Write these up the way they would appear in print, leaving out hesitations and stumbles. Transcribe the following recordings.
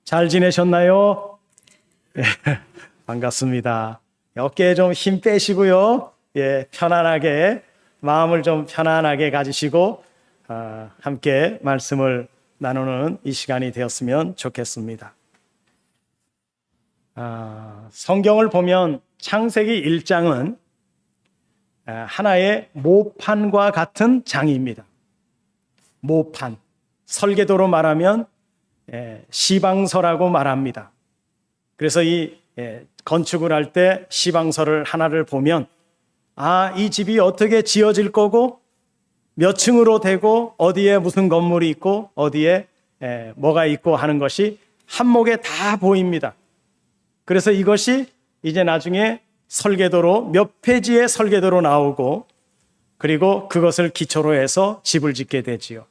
잘 지내셨나요? 예, 반갑습니다. 어깨에 좀 힘 빼시고요. 예, 편안하게, 마음을 좀 편안하게 가지시고, 함께 말씀을 나누는 이 시간이 되었으면 좋겠습니다. 성경을 보면 창세기 1장은 하나의 모판과 같은 장입니다. 모판, 설계도로 말하면 시방서라고 말합니다. 그래서 이 건축을 할 때 시방서를 하나를 보면 이 집이 어떻게 지어질 거고 몇 층으로 되고 어디에 무슨 건물이 있고 어디에 뭐가 있고 하는 것이 한목에 다 보입니다. 그래서 이것이 이제 나중에 설계도로 몇 페이지의 설계도로 나오고 그리고 그것을 기초로 해서 집을 짓게 되지요.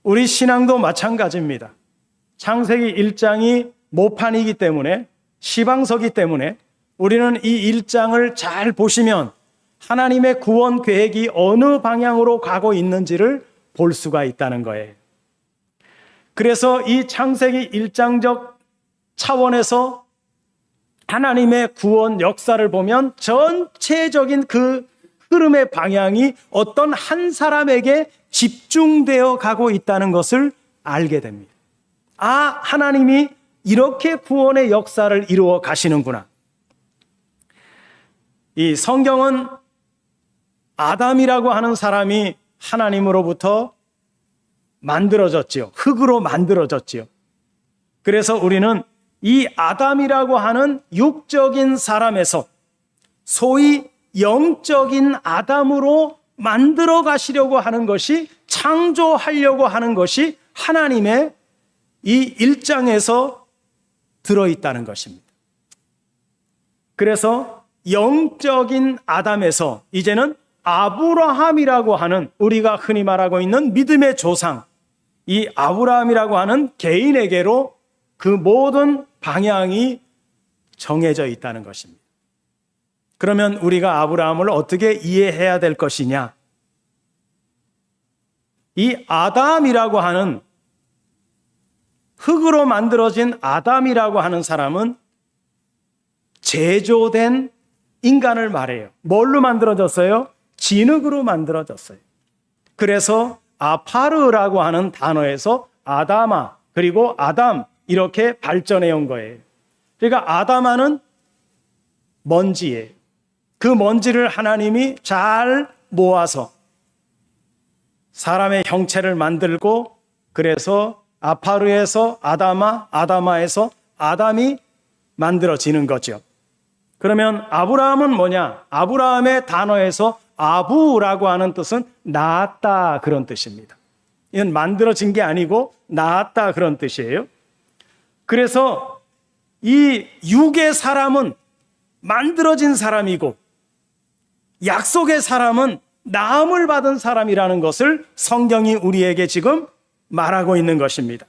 우리 신앙도 마찬가지입니다. 창세기 1장이 모판이기 때문에 시방서기 때문에 우리는 이 1장을 잘 보시면 하나님의 구원 계획이 어느 방향으로 가고 있는지를 볼 수가 있다는 거예요. 그래서 이 창세기 1장적 차원에서 하나님의 구원 역사를 보면 전체적인 그 흐름의 방향이 어떤 한 사람에게 집중되어 가고 있다는 것을 알게 됩니다. 하나님이 이렇게 구원의 역사를 이루어 가시는구나. 이 성경은 아담이라고 하는 사람이 하나님으로부터 만들어졌지요. 흙으로 만들어졌지요. 그래서 우리는 이 아담이라고 하는 육적인 사람에서 소위 영적인 아담으로 만들어 가시려고 하는 것이, 창조하려고 하는 것이 하나님의 이 1장에서 들어있다는 것입니다. 그래서 영적인 아담에서 이제는 아브라함이라고 하는, 우리가 흔히 말하고 있는 믿음의 조상, 이 아브라함이라고 하는 개인에게로 그 모든 방향이 정해져 있다는 것입니다. 그러면 우리가 아브라함을 어떻게 이해해야 될 것이냐? 이 아담이라고 하는, 흙으로 만들어진 아담이라고 하는 사람은 제조된 인간을 말해요. 뭘로 만들어졌어요? 진흙으로 만들어졌어요. 그래서 아파르라고 하는 단어에서 아담아 그리고 아담 이렇게 발전해 온 거예요. 그러니까 아담아는 먼지예요. 그 먼지를 하나님이 잘 모아서 사람의 형체를 만들고, 그래서 아파르에서 아담아, 아담아에서 아담이 만들어지는 거죠. 그러면 아브라함은 뭐냐? 아브라함의 단어에서 아부라고 하는 뜻은 낳았다, 그런 뜻입니다. 이건 만들어진 게 아니고 낳았다, 그런 뜻이에요. 그래서 이 육의 사람은 만들어진 사람이고 약속의 사람은 나음을 받은 사람이라는 것을 성경이 우리에게 지금 말하고 있는 것입니다.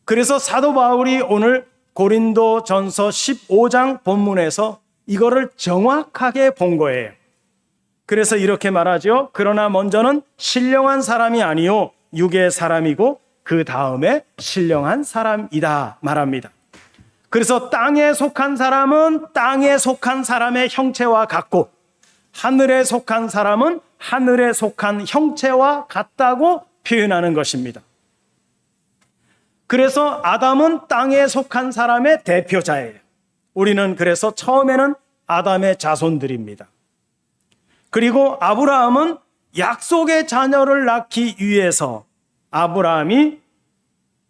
그래서 사도 바울이 오늘 고린도전서 15장 본문에서 이거를 정확하게 본 거예요. 그래서 이렇게 말하죠. 그러나 먼저는 신령한 사람이 아니요 육의 사람이고 그 다음에 신령한 사람이다 말합니다. 그래서 땅에 속한 사람은 땅에 속한 사람의 형체와 같고 하늘에 속한 사람은 하늘에 속한 형체와 같다고 표현하는 것입니다. 그래서 아담은 땅에 속한 사람의 대표자예요. 우리는 그래서 처음에는 아담의 자손들입니다. 그리고 아브라함은 약속의 자녀를 낳기 위해서 아브라함이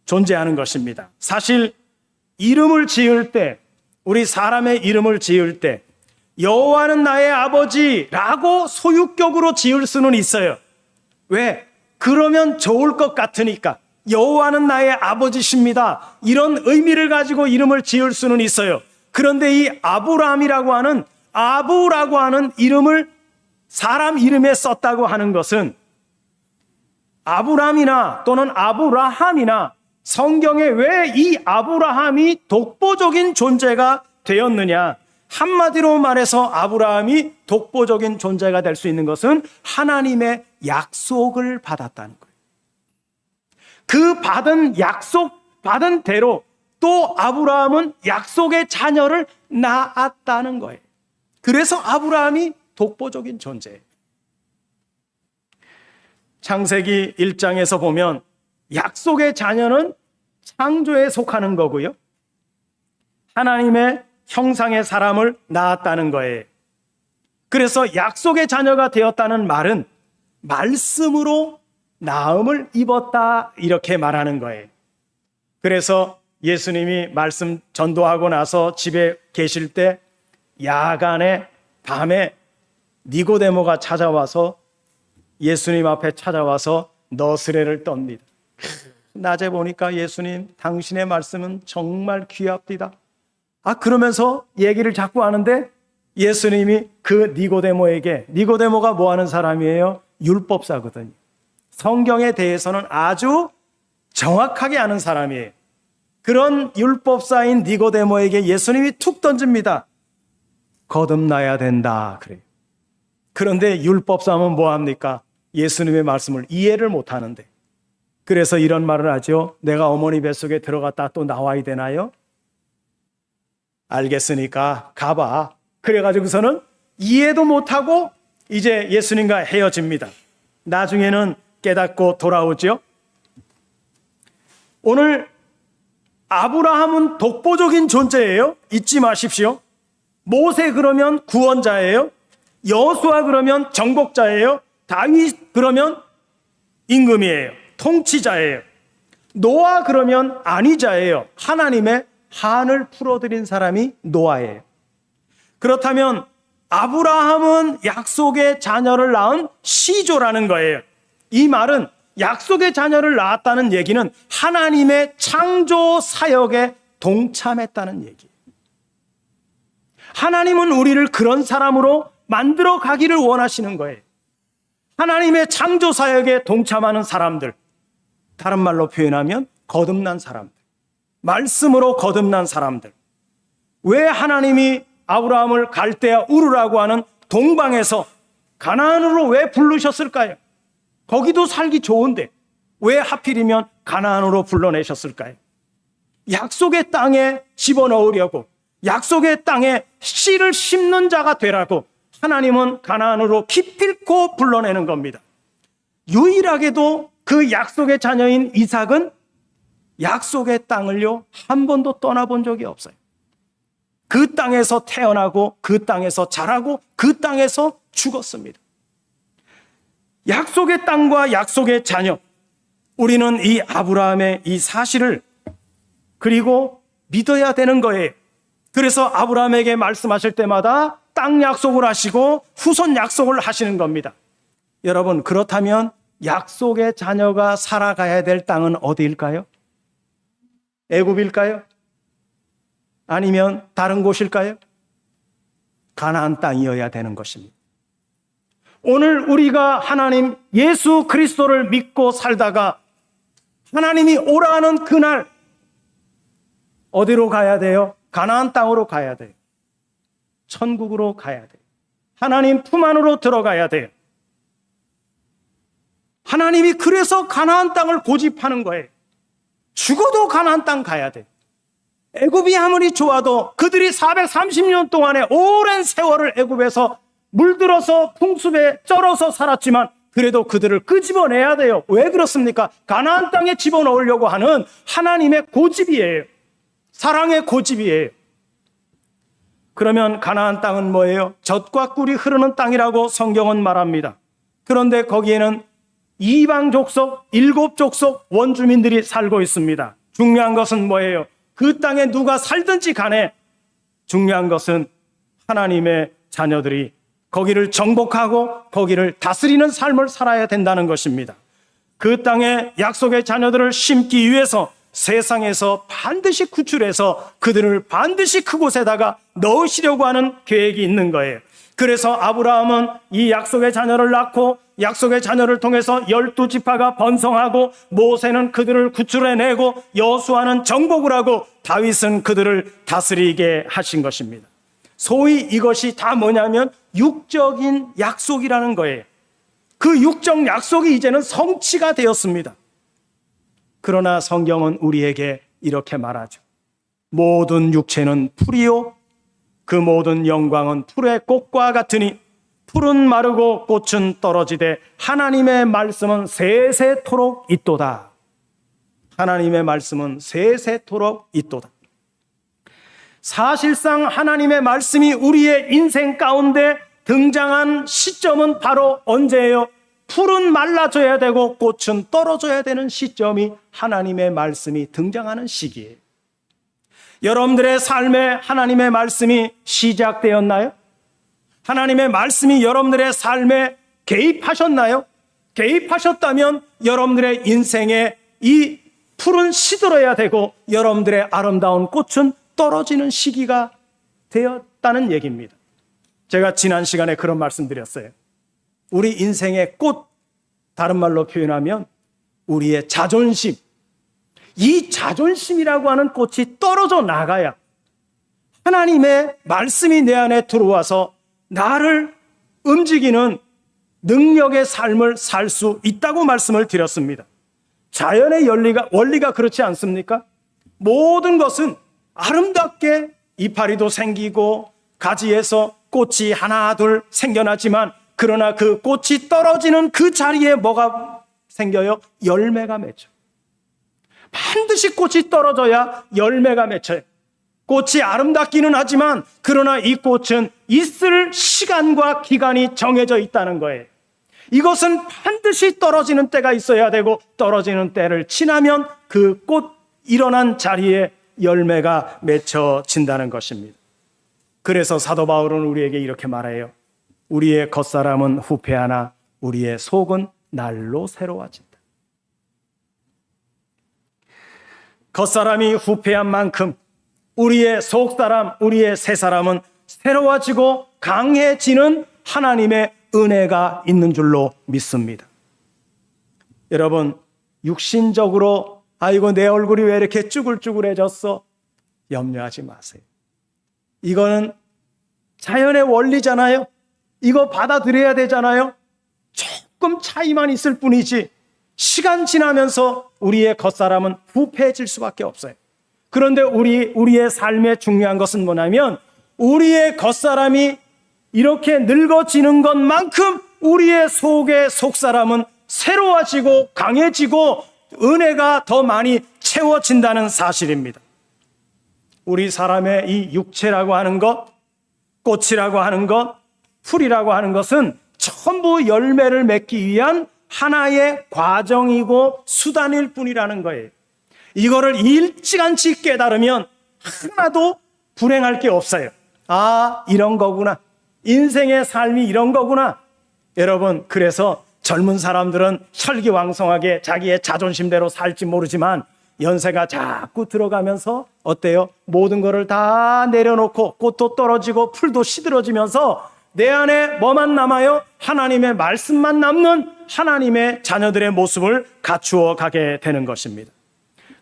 존재하는 것입니다. 사실 이름을 지을 때, 우리 사람의 이름을 지을 때 여호와는 나의 아버지라고 소유격으로 지을 수는 있어요. 왜? 그러면 좋을 것 같으니까. 여호와는 나의 아버지십니다, 이런 의미를 가지고 이름을 지을 수는 있어요. 그런데 이 아브라함이라고 하는, 아부라고 하는 이름을 사람 이름에 썼다고 하는 것은 아브람이나 또는 아브라함이나 성경에 왜 이 아브라함이 독보적인 존재가 되었느냐? 한마디로 말해서 아브라함이 독보적인 존재가 될 수 있는 것은 하나님의 약속을 받았다는 거예요. 그 받은 약속, 받은 대로 또 아브라함은 약속의 자녀를 낳았다는 거예요. 그래서 아브라함이 독보적인 존재예요. 창세기 1장에서 보면 약속의 자녀는 창조에 속하는 거고요. 하나님의 형상의 사람을 낳았다는 거예요. 그래서 약속의 자녀가 되었다는 말은 말씀으로 나음을 입었다 이렇게 말하는 거예요. 그래서 예수님이 말씀 전도하고 나서 집에 계실 때 야간에 밤에 니고데모가 찾아와서 예수님 앞에 찾아와서 너스레를 떱니다. 낮에 보니까 예수님 당신의 말씀은 정말 귀합니다. 그러면서 얘기를 자꾸 하는데 예수님이 그 니고데모에게, 니고데모가 뭐 하는 사람이에요? 율법사거든요. 성경에 대해서는 아주 정확하게 아는 사람이에요. 그런 율법사인 니고데모에게 예수님이 툭 던집니다. 거듭나야 된다 그래요. 그런데 율법사는 뭐합니까? 예수님의 말씀을 이해를 못하는데, 그래서 이런 말을 하죠. 내가 어머니 뱃속에 들어갔다 또 나와야 되나요? 알겠으니까 가봐. 그래가지고서는 이해도 못하고 이제 예수님과 헤어집니다. 나중에는 깨닫고 돌아오죠. 오늘 아브라함은 독보적인 존재예요. 잊지 마십시오. 모세 그러면 구원자예요. 여호수아 그러면 정복자예요. 다윗 그러면 임금이에요. 통치자예요. 노아 그러면 안위자예요. 하나님의 한을 풀어드린 사람이 노아예요. 그렇다면 아브라함은 약속의 자녀를 낳은 시조라는 거예요. 이 말은 약속의 자녀를 낳았다는 얘기는 하나님의 창조 사역에 동참했다는 얘기예요. 하나님은 우리를 그런 사람으로 만들어 가기를 원하시는 거예요. 하나님의 창조 사역에 동참하는 사람들, 다른 말로 표현하면 거듭난 사람들, 말씀으로 거듭난 사람들. 왜 하나님이 아브라함을 갈대아 우르라고 하는 동방에서 가나안으로 왜 부르셨을까요? 거기도 살기 좋은데 왜 하필이면 가나안으로 불러내셨을까요? 약속의 땅에 집어넣으려고, 약속의 땅에 씨를 심는 자가 되라고 하나님은 가나안으로 기필코 불러내는 겁니다. 유일하게도 그 약속의 자녀인 이삭은 약속의 땅을요 한 번도 떠나본 적이 없어요. 그 땅에서 태어나고 그 땅에서 자라고 그 땅에서 죽었습니다. 약속의 땅과 약속의 자녀, 우리는 이 아브라함의 이 사실을 그리고 믿어야 되는 거예요. 그래서 아브라함에게 말씀하실 때마다 땅 약속을 하시고 후손 약속을 하시는 겁니다. 여러분, 그렇다면 약속의 자녀가 살아가야 될 땅은 어디일까요? 애굽일까요? 아니면 다른 곳일까요? 가나안 땅이어야 되는 것입니다. 오늘 우리가 하나님 예수 그리스도를 믿고 살다가 하나님이 오라 하는 그날 어디로 가야 돼요? 가나안 땅으로 가야 돼요. 천국으로 가야 돼요. 하나님 품 안으로 들어가야 돼요. 하나님이 그래서 가나안 땅을 고집하는 거예요. 죽어도 가나안 땅 가야 돼. 애굽이 아무리 좋아도 그들이 430년 동안의 오랜 세월을 애굽에서 물들어서 풍습에 쩔어서 살았지만 그래도 그들을 끄집어내야 돼요. 왜 그렇습니까? 가나안 땅에 집어넣으려고 하는 하나님의 고집이에요. 사랑의 고집이에요. 그러면 가나안 땅은 뭐예요? 젖과 꿀이 흐르는 땅이라고 성경은 말합니다. 그런데 거기에는 이방 족속, 7족속 원주민들이 살고 있습니다. 중요한 것은 뭐예요? 그 땅에 누가 살든지 간에 중요한 것은 하나님의 자녀들이 거기를 정복하고 거기를 다스리는 삶을 살아야 된다는 것입니다. 그 땅에 약속의 자녀들을 심기 위해서 세상에서 반드시 구출해서 그들을 반드시 그곳에다가 넣으시려고 하는 계획이 있는 거예요. 그래서 아브라함은 이 약속의 자녀를 낳고 약속의 자녀를 통해서 12지파가 번성하고 모세는 그들을 구출해내고 여호수아는 정복을 하고 다윗은 그들을 다스리게 하신 것입니다. 소위 이것이 다 뭐냐면 육적인 약속이라는 거예요. 그 육적 약속이 이제는 성취가 되었습니다. 그러나 성경은 우리에게 이렇게 말하죠. 모든 육체는 풀이요 그 모든 영광은 풀의 꽃과 같으니 풀은 마르고 꽃은 떨어지되 하나님의 말씀은 세세토록 있도다. 하나님의 말씀은 세세토록 있도다. 사실상 하나님의 말씀이 우리의 인생 가운데 등장한 시점은 바로 언제예요? 풀은 말라져야 되고 꽃은 떨어져야 되는 시점이 하나님의 말씀이 등장하는 시기예요. 여러분들의 삶에 하나님의 말씀이 시작되었나요? 하나님의 말씀이 여러분들의 삶에 개입하셨나요? 개입하셨다면 여러분들의 인생에 이 풀은 시들어야 되고 여러분들의 아름다운 꽃은 떨어지는 시기가 되었다는 얘기입니다. 제가 지난 시간에 그런 말씀 드렸어요. 우리 인생의 꽃, 다른 말로 표현하면 우리의 자존심, 이 자존심이라고 하는 꽃이 떨어져 나가야 하나님의 말씀이 내 안에 들어와서 나를 움직이는 능력의 삶을 살 수 있다고 말씀을 드렸습니다. 자연의 원리가 그렇지 않습니까? 모든 것은 아름답게 이파리도 생기고 가지에서 꽃이 하나 둘 생겨나지만 그러나 그 꽃이 떨어지는 그 자리에 뭐가 생겨요? 열매가 맺혀요. 반드시 꽃이 떨어져야 열매가 맺혀요. 꽃이 아름답기는 하지만 그러나 이 꽃은 있을 시간과 기간이 정해져 있다는 거예요. 이것은 반드시 떨어지는 때가 있어야 되고 떨어지는 때를 지나면 그 꽃 일어난 자리에 열매가 맺혀진다는 것입니다. 그래서 사도 바울은 우리에게 이렇게 말해요. 우리의 겉사람은 후패하나 우리의 속은 날로 새로워진다. 겉사람이 후패한 만큼 우리의 속사람, 우리의 새사람은 새로워지고 강해지는 하나님의 은혜가 있는 줄로 믿습니다. 여러분, 육신적으로 아이고 내 얼굴이 왜 이렇게 쭈글쭈글해졌어? 염려하지 마세요. 이거는 자연의 원리잖아요. 이거 받아들여야 되잖아요. 조금 차이만 있을 뿐이지 시간 지나면서 우리의 겉사람은 부패해질 수밖에 없어요. 그런데 우리의 삶에 중요한 것은 뭐냐면 우리의 겉사람이 이렇게 늙어지는 것만큼 우리의 속의 속사람은 새로워지고 강해지고 은혜가 더 많이 채워진다는 사실입니다. 우리 사람의 이 육체라고 하는 것, 꽃이라고 하는 것, 풀이라고 하는 것은 전부 열매를 맺기 위한 하나의 과정이고 수단일 뿐이라는 거예요. 이거를 일찌감치 깨달으면 하나도 불행할 게 없어요. 아, 이런 거구나. 인생의 삶이 이런 거구나. 여러분, 그래서 젊은 사람들은 혈기왕성하게 자기의 자존심대로 살지 모르지만 연세가 자꾸 들어가면서 어때요? 모든 것을 다 내려놓고 꽃도 떨어지고 풀도 시들어지면서 내 안에 뭐만 남아요? 하나님의 말씀만 남는 하나님의 자녀들의 모습을 갖추어 가게 되는 것입니다.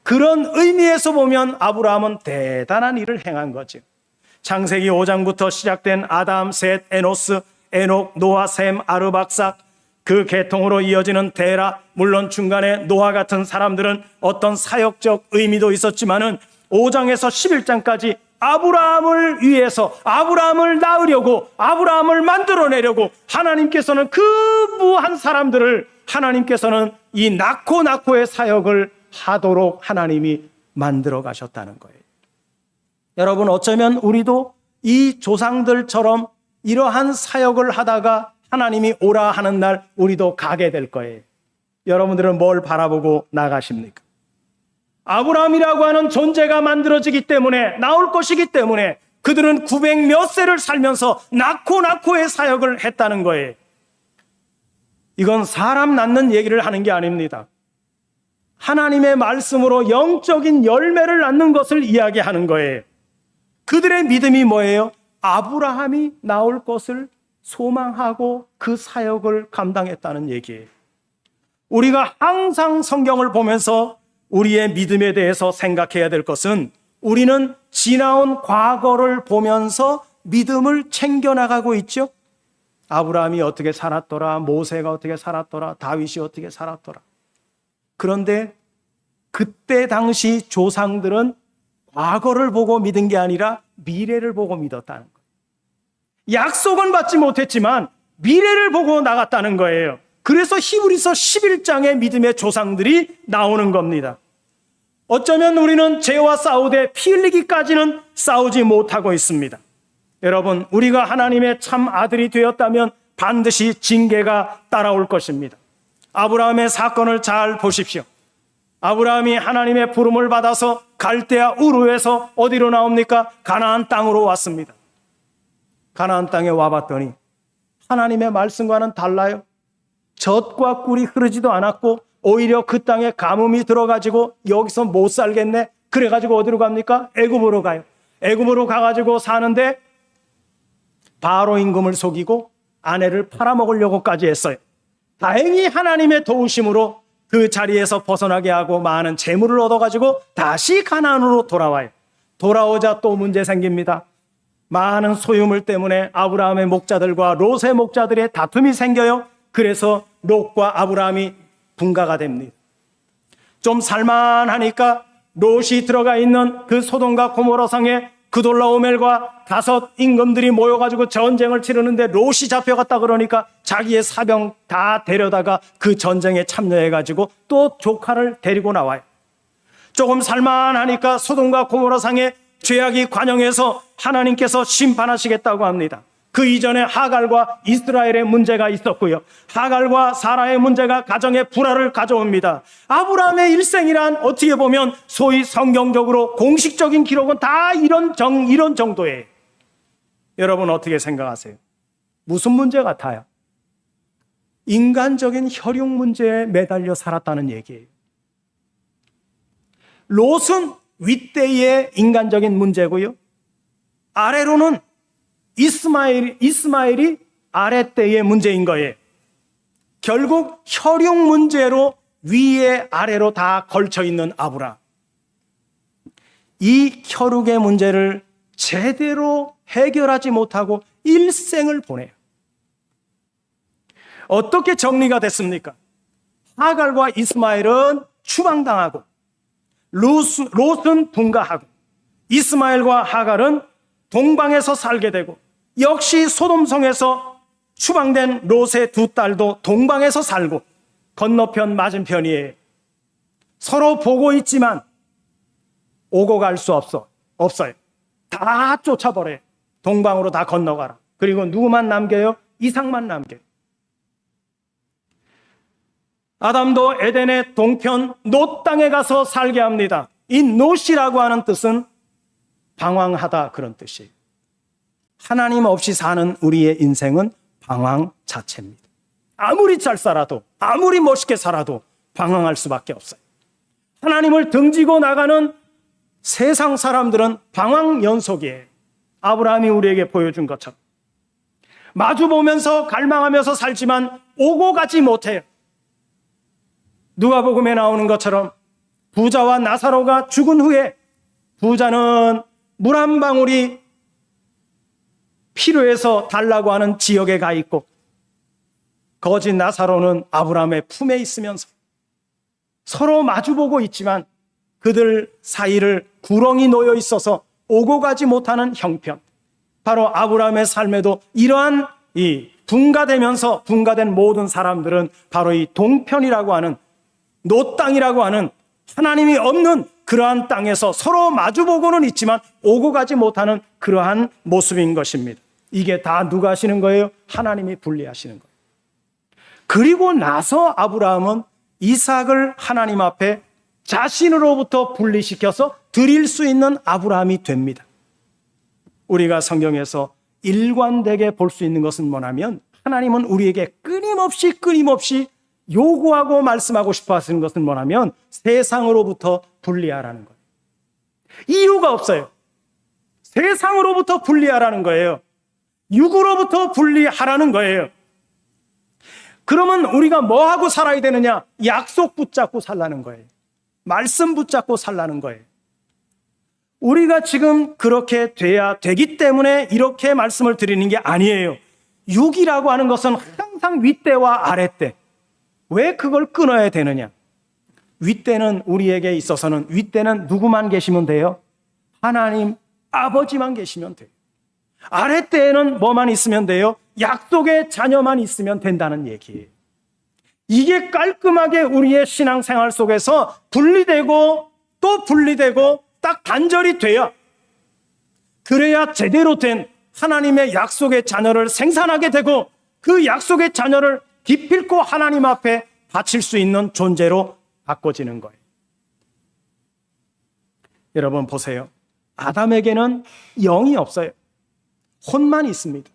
그런 의미에서 보면 아브라함은 대단한 일을 행한 거죠. 창세기 5장부터 시작된 아담, 셋, 에노스, 에녹, 노아, 셈, 아르박삭, 그 계통으로 이어지는 데라, 물론 중간에 노아 같은 사람들은 어떤 사역적 의미도 있었지만은 5장에서 11장까지 아브라함을 위해서 아브라함을 낳으려고 아브라함을 만들어내려고 하나님께서는 그 무한 사람들을 하나님께서는 이 낳고의 사역을 하도록 하나님이 만들어 가셨다는 거예요. 여러분, 어쩌면 우리도 이 조상들처럼 이러한 사역을 하다가 하나님이 오라 하는 날 우리도 가게 될 거예요. 여러분들은 뭘 바라보고 나가십니까? 아브라함이라고 하는 존재가 만들어지기 때문에, 나올 것이기 때문에 그들은 900 몇 세를 살면서 낳고의 사역을 했다는 거예요. 이건 사람 낳는 얘기를 하는 게 아닙니다. 하나님의 말씀으로 영적인 열매를 낳는 것을 이야기하는 거예요. 그들의 믿음이 뭐예요? 아브라함이 나올 것을 소망하고 그 사역을 감당했다는 얘기예요. 우리가 항상 성경을 보면서 우리의 믿음에 대해서 생각해야 될 것은 우리는 지나온 과거를 보면서 믿음을 챙겨나가고 있죠. 아브라함이 어떻게 살았더라, 모세가 어떻게 살았더라, 다윗이 어떻게 살았더라. 그런데 그때 당시 조상들은 과거를 보고 믿은 게 아니라 미래를 보고 믿었다는 거예요. 약속은 받지 못했지만 미래를 보고 나갔다는 거예요. 그래서 히브리서 11장의 믿음의 조상들이 나오는 겁니다. 어쩌면 우리는 죄와 싸우되 피 흘리기까지는 싸우지 못하고 있습니다. 여러분, 우리가 하나님의 참 아들이 되었다면 반드시 징계가 따라올 것입니다. 아브라함의 사건을 잘 보십시오. 아브라함이 하나님의 부름을 받아서 갈대아 우르에서 어디로 나옵니까? 가나안 땅으로 왔습니다. 가나안 땅에 와봤더니 하나님의 말씀과는 달라요. 젖과 꿀이 흐르지도 않았고 오히려 그 땅에 가뭄이 들어가지고 여기서 못 살겠네. 그래가지고 어디로 갑니까? 애굽으로 가요. 애굽으로 가가지고 사는데 바로 임금을 속이고 아내를 팔아먹으려고까지 했어요. 다행히 하나님의 도우심으로 그 자리에서 벗어나게 하고 많은 재물을 얻어가지고 다시 가나안으로 돌아와요. 돌아오자 또 문제 생깁니다. 많은 소유물 때문에 아브라함의 목자들과 롯의 목자들의 다툼이 생겨요. 그래서 롯과 아브라함이 분가가 됩니다. 좀 살만하니까 롯이 들어가 있는 그 소돔과 고모라 성에 그돌라오멜과 5 임금들이 모여가지고 전쟁을 치르는데 롯이 잡혀갔다 그러니까 자기의 사병 다 데려다가 그 전쟁에 참여해가지고 또 조카를 데리고 나와요. 조금 살만하니까 소돔과 고모라 성에 죄악이 관영해서 하나님께서 심판하시겠다고 합니다. 그 이전에 하갈과 이스라엘의 문제가 있었고요. 하갈과 사라의 문제가 가정의 불화를 가져옵니다. 아브라함의 일생이란 어떻게 보면 소위 성경적으로 공식적인 기록은 다 이런 정도예요. 여러분 어떻게 생각하세요? 무슨 문제 같아요? 인간적인 혈육 문제에 매달려 살았다는 얘기예요. 롯은 윗대의 인간적인 문제고요. 아래로는 이스마엘이 아랫대의 문제인 거예요. 결국 혈육 문제로 위에 아래로 다 걸쳐 있는 아브라함. 이 혈육의 문제를 제대로 해결하지 못하고 일생을 보내요. 어떻게 정리가 됐습니까? 하갈과 이스마엘은 추방당하고 롯은 분가하고 이스마엘과 하갈은 동방에서 살게 되고 역시 소돔성에서 추방된 롯의 2 딸도 동방에서 살고 건너편 맞은편이에요. 서로 보고 있지만 오고 갈 수 없어요. 다 쫓아버려요. 동방으로 다 건너가라. 그리고 누구만 남겨요? 이삭만 남겨요. 아담도 에덴의 동편 놋 땅에 가서 살게 합니다. 이 놋이라고 하는 뜻은 방황하다 그런 뜻이에요. 하나님 없이 사는 우리의 인생은 방황 자체입니다. 아무리 잘 살아도 아무리 멋있게 살아도 방황할 수밖에 없어요. 하나님을 등지고 나가는 세상 사람들은 방황 연속이에요. 아브라함이 우리에게 보여준 것처럼 마주보면서 갈망하면서 살지만 오고 가지 못해요. 누가복음에 나오는 것처럼 부자와 나사로가 죽은 후에 부자는 물 한 방울이 필요해서 달라고 하는 지역에 가 있고 거지 나사로는 아브라함의 품에 있으면서 서로 마주보고 있지만 그들 사이를 구렁이 놓여 있어서 오고 가지 못하는 형편. 바로 아브라함의 삶에도 이러한 이 분가된 모든 사람들은 바로 이 동편이라고 하는 놋 땅이라고 하는 하나님이 없는 그러한 땅에서 서로 마주보고는 있지만 오고 가지 못하는 그러한 모습인 것입니다. 이게 다 누가 하시는 거예요? 하나님이 분리하시는 거예요. 그리고 나서 아브라함은 이삭을 하나님 앞에 자신으로부터 분리시켜서 드릴 수 있는 아브라함이 됩니다. 우리가 성경에서 일관되게 볼 수 있는 것은 뭐냐면 하나님은 우리에게 끊임없이 요구하고 말씀하고 싶어 하시는 것은 뭐냐면 세상으로부터 분리하라는 거예요. 이유가 없어요. 세상으로부터 분리하라는 거예요. 육으로부터 분리하라는 거예요. 그러면 우리가 뭐하고 살아야 되느냐? 약속 붙잡고 살라는 거예요. 말씀 붙잡고 살라는 거예요. 우리가 지금 그렇게 돼야 되기 때문에 이렇게 말씀을 드리는 게 아니에요. 육이라고 하는 것은 항상 윗대와 아랫대. 왜 그걸 끊어야 되느냐? 윗대는 우리에게 있어서는 윗대는 누구만 계시면 돼요? 하나님 아버지만 계시면 돼요. 아랫대에는 뭐만 있으면 돼요? 약속의 자녀만 있으면 된다는 얘기예요. 이게 깔끔하게 우리의 신앙생활 속에서 분리되고 또 분리되고 딱 단절이 돼야, 그래야 제대로 된 하나님의 약속의 자녀를 생산하게 되고 그 약속의 자녀를 기필코 하나님 앞에 바칠 수 있는 존재로 바꿔지는 거예요. 여러분 보세요. 아담에게는 영이 없어요. 혼만 있습니다.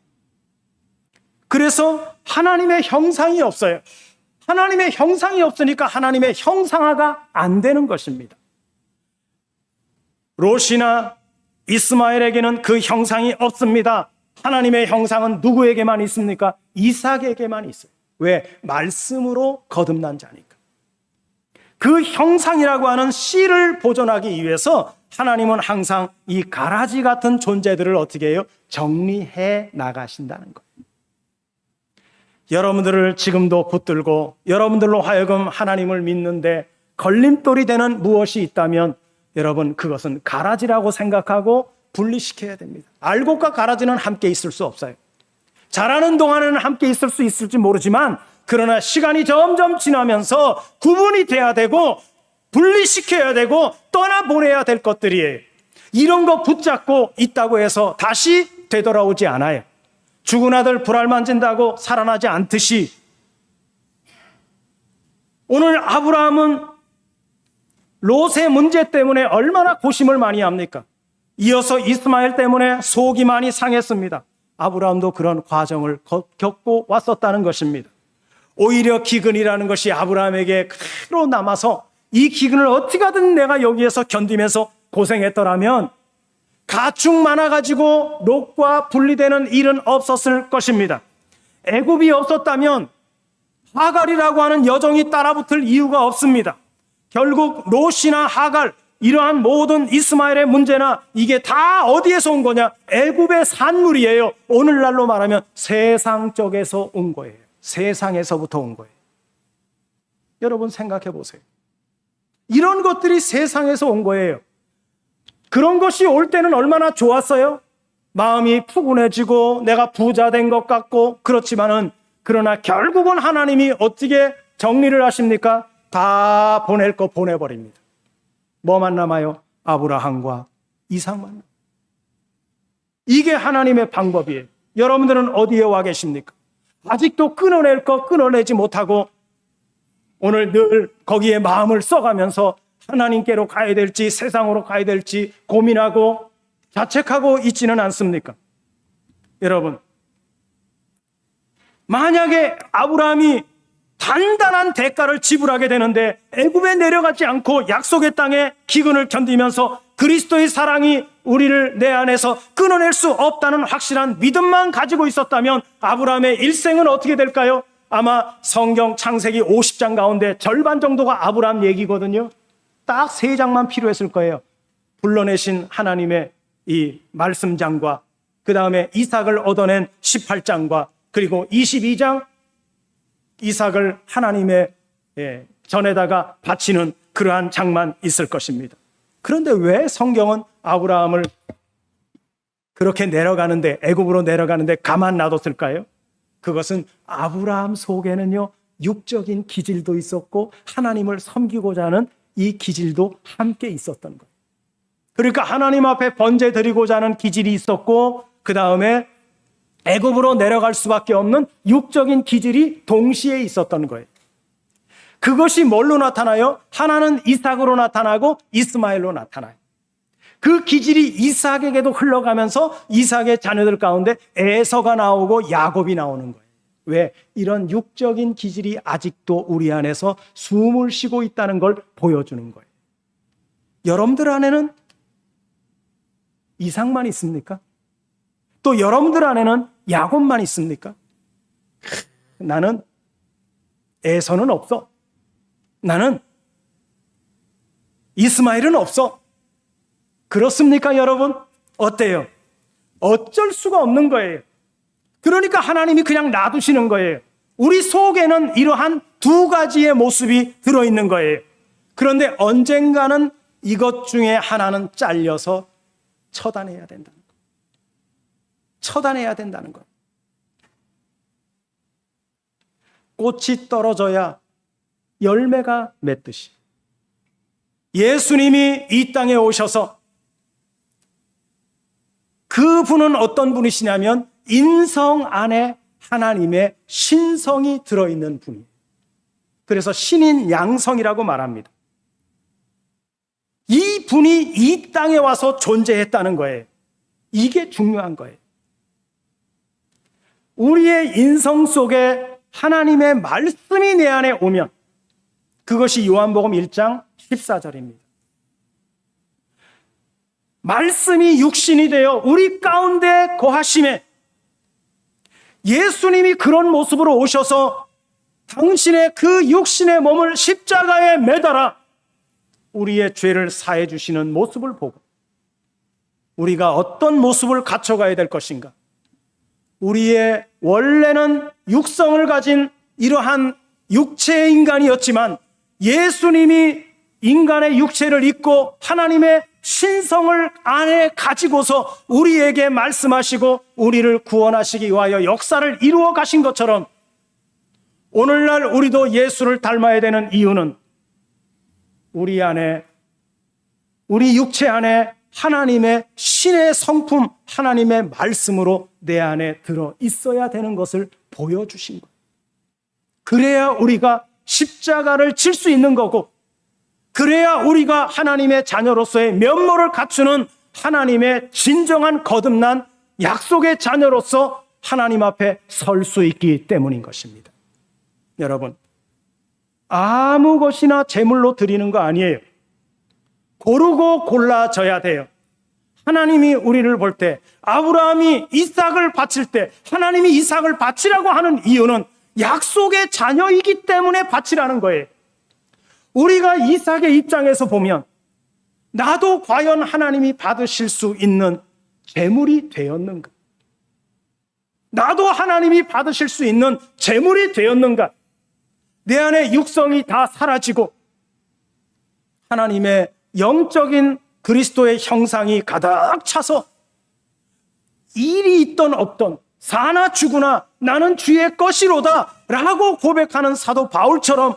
그래서 하나님의 형상이 없어요. 하나님의 형상이 없으니까 하나님의 형상화가 안 되는 것입니다. 롯이나 이스마엘에게는 그 형상이 없습니다. 하나님의 형상은 누구에게만 있습니까? 이삭에게만 있어요. 왜? 말씀으로 거듭난 자니까. 그 형상이라고 하는 씨를 보존하기 위해서 하나님은 항상 이 가라지 같은 존재들을 어떻게 해요? 정리해 나가신다는 거예요. 여러분들을 지금도 붙들고 여러분들로 하여금 하나님을 믿는데 걸림돌이 되는 무엇이 있다면 여러분 그것은 가라지라고 생각하고 분리시켜야 됩니다. 알곡과 가라지는 함께 있을 수 없어요. 자라는 동안에는 함께 있을 수 있을지 모르지만 그러나 시간이 점점 지나면서 구분이 돼야 되고 분리시켜야 되고 떠나보내야 될 것들이에요. 이런 거 붙잡고 있다고 해서 다시 되돌아오지 않아요. 죽은 아들 불알 만진다고 살아나지 않듯이 오늘 아브라함은 롯의 문제 때문에 얼마나 고심을 많이 합니까? 이어서 이스마엘 때문에 속이 많이 상했습니다. 아브라함도 그런 과정을 겪고 왔었다는 것입니다. 오히려 기근이라는 것이 아브라함에게 그대로 남아서 이 기근을 어떻게 하든 내가 여기에서 견디면서 고생했더라면 가축 많아가지고 롯과 분리되는 일은 없었을 것입니다. 애굽이 없었다면 하갈이라고 하는 여종이 따라붙을 이유가 없습니다. 결국 롯이나 하갈, 이러한 모든 이스마엘의 문제나 이게 다 어디에서 온 거냐? 애굽의 산물이에요. 오늘날로 말하면 세상 쪽에서 온 거예요. 세상에서부터 온 거예요. 여러분 생각해 보세요. 이런 것들이 세상에서 온 거예요. 그런 것이 올 때는 얼마나 좋았어요? 마음이 푸근해지고 내가 부자 된 것 같고 그렇지만은 그러나 결국은 하나님이 어떻게 정리를 하십니까? 다 보낼 거 보내버립니다. 뭐만 남아요? 아브라함과 이삭만. 이게 하나님의 방법이에요. 여러분들은 어디에 와 계십니까? 아직도 끊어낼 거 끊어내지 못하고 오늘 늘 거기에 마음을 써가면서 하나님께로 가야 될지 세상으로 가야 될지 고민하고 자책하고 있지는 않습니까? 여러분, 만약에 아브라함이 단단한 대가를 지불하게 되는데 애굽에 내려가지 않고 약속의 땅에 기근을 견디면서 그리스도의 사랑이 우리를 내 안에서 끊어낼 수 없다는 확실한 믿음만 가지고 있었다면 아브라함의 일생은 어떻게 될까요? 아마 성경 창세기 50장 가운데 절반 정도가 아브라함 얘기거든요. 딱 3장만 필요했을 거예요. 불러내신 하나님의 이 말씀장과 그 다음에 이삭을 얻어낸 18장과 그리고 22장 이삭을 하나님의 전에다가 바치는 그러한 장만 있을 것입니다. 그런데 왜 성경은 아브라함을 그렇게 내려가는데 애굽으로 내려가는데 가만 놔뒀을까요? 그것은 아브라함 속에는요 육적인 기질도 있었고 하나님을 섬기고자 하는 이 기질도 함께 있었던 거예요. 그러니까 하나님 앞에 번제 드리고자 하는 기질이 있었고 그 다음에 애굽으로 내려갈 수밖에 없는 육적인 기질이 동시에 있었던 거예요. 그것이 뭘로 나타나요? 하나는 이삭으로 나타나고 이스마엘로 나타나요. 그 기질이 이삭에게도 흘러가면서 이삭의 자녀들 가운데 에서가 나오고 야곱이 나오는 거예요. 왜? 이런 육적인 기질이 아직도 우리 안에서 숨을 쉬고 있다는 걸 보여주는 거예요. 여러분들 안에는 이삭만 있습니까? 또 여러분들 안에는 야곱만 있습니까? 나는 에서는 없어. 나는 이스마엘은 없어. 그렇습니까, 여러분? 어때요? 어쩔 수가 없는 거예요. 그러니까 하나님이 그냥 놔두시는 거예요. 우리 속에는 이러한 2가지의 모습이 들어있는 거예요. 그런데 언젠가는 이것 중에 하나는 잘려서 처단해야 된다는 것. 처단해야 된다는 것. 꽃이 떨어져야 열매가 맺듯이 예수님이 이 땅에 오셔서 그분은 어떤 분이시냐면 인성 안에 하나님의 신성이 들어있는 분이에요. 그래서 신인 양성이라고 말합니다. 이 분이 이 땅에 와서 존재했다는 거예요. 이게 중요한 거예요. 우리의 인성 속에 하나님의 말씀이 내 안에 오면 그것이 요한복음 1장 14절입니다. 말씀이 육신이 되어 우리 가운데 거하심에 예수님이 그런 모습으로 오셔서 당신의 그 육신의 몸을 십자가에 매달아 우리의 죄를 사해 주시는 모습을 보고 우리가 어떤 모습을 갖춰가야 될 것인가? 우리의 원래는 육성을 가진 이러한 육체의 인간이었지만 예수님이 인간의 육체를 입고 하나님의 신성을 안에 가지고서 우리에게 말씀하시고 우리를 구원하시기 위하여 역사를 이루어 가신 것처럼 오늘날 우리도 예수를 닮아야 되는 이유는 우리 안에, 우리 육체 안에 하나님의 신의 성품, 하나님의 말씀으로 내 안에 들어 있어야 되는 것을 보여주신 거예요. 그래야 우리가 십자가를 칠 수 있는 거고, 그래야 우리가 하나님의 자녀로서의 면모를 갖추는 하나님의 진정한 거듭난 약속의 자녀로서 하나님 앞에 설 수 있기 때문인 것입니다. 여러분, 아무 것이나 제물로 드리는 거 아니에요. 고르고 골라져야 돼요. 하나님이 우리를 볼 때, 아브라함이 이삭을 바칠 때 하나님이 이삭을 바치라고 하는 이유는 약속의 자녀이기 때문에 바치라는 거예요. 우리가 이삭의 입장에서 보면 나도 과연 하나님이 받으실 수 있는 제물이 되었는가? 나도 하나님이 받으실 수 있는 제물이 되었는가? 내 안에 육성이 다 사라지고 하나님의 영적인 그리스도의 형상이 가득 차서 일이 있던 없던 사나 죽으나 나는 주의 것이로다 라고 고백하는 사도 바울처럼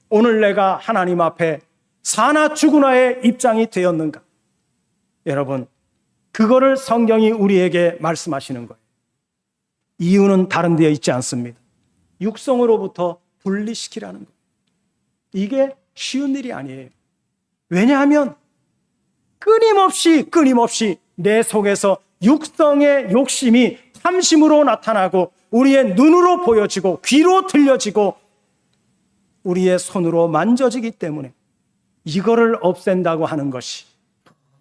오늘 내가 하나님 앞에 사나 죽으나의 입장이 되었는가? 여러분, 그거를 성경이 우리에게 말씀하시는 거예요. 이유는 다른 데에 있지 않습니다. 육성으로부터 분리시키라는 거예요. 이게 쉬운 일이 아니에요. 왜냐하면 끊임없이 내 속에서 육성의 욕심이 탐심으로 나타나고 우리의 눈으로 보여지고 귀로 들려지고 우리의 손으로 만져지기 때문에 이거를 없앤다고 하는 것이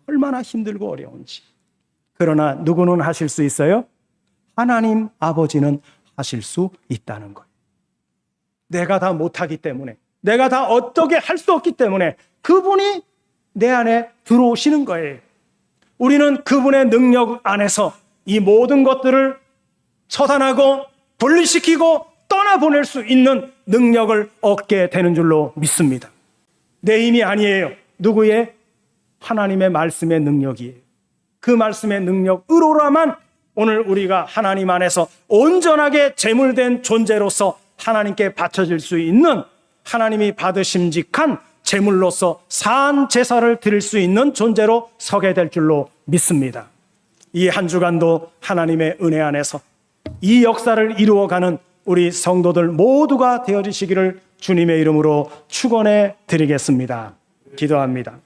얼마나 힘들고 어려운지. 그러나 누구는 하실 수 있어요? 하나님 아버지는 하실 수 있다는 거예요. 내가 다 못하기 때문에, 내가 다 어떻게 할 수 없기 때문에 그분이 내 안에 들어오시는 거예요. 우리는 그분의 능력 안에서 이 모든 것들을 처단하고 분리시키고 떠나보낼 수 있는 능력을 얻게 되는 줄로 믿습니다. 내 힘이 아니에요. 누구의? 하나님의 말씀의 능력이에요. 그 말씀의 능력으로라만 오늘 우리가 하나님 안에서 온전하게 제물된 존재로서 하나님께 바쳐질 수 있는, 하나님이 받으심직한 제물로서 산 제사를 드릴 수 있는 존재로 서게 될 줄로 믿습니다. 이 한 주간도 하나님의 은혜 안에서 이 역사를 이루어가는 우리 성도들 모두가 되어지시기를 주님의 이름으로 축원해 드리겠습니다. 기도합니다.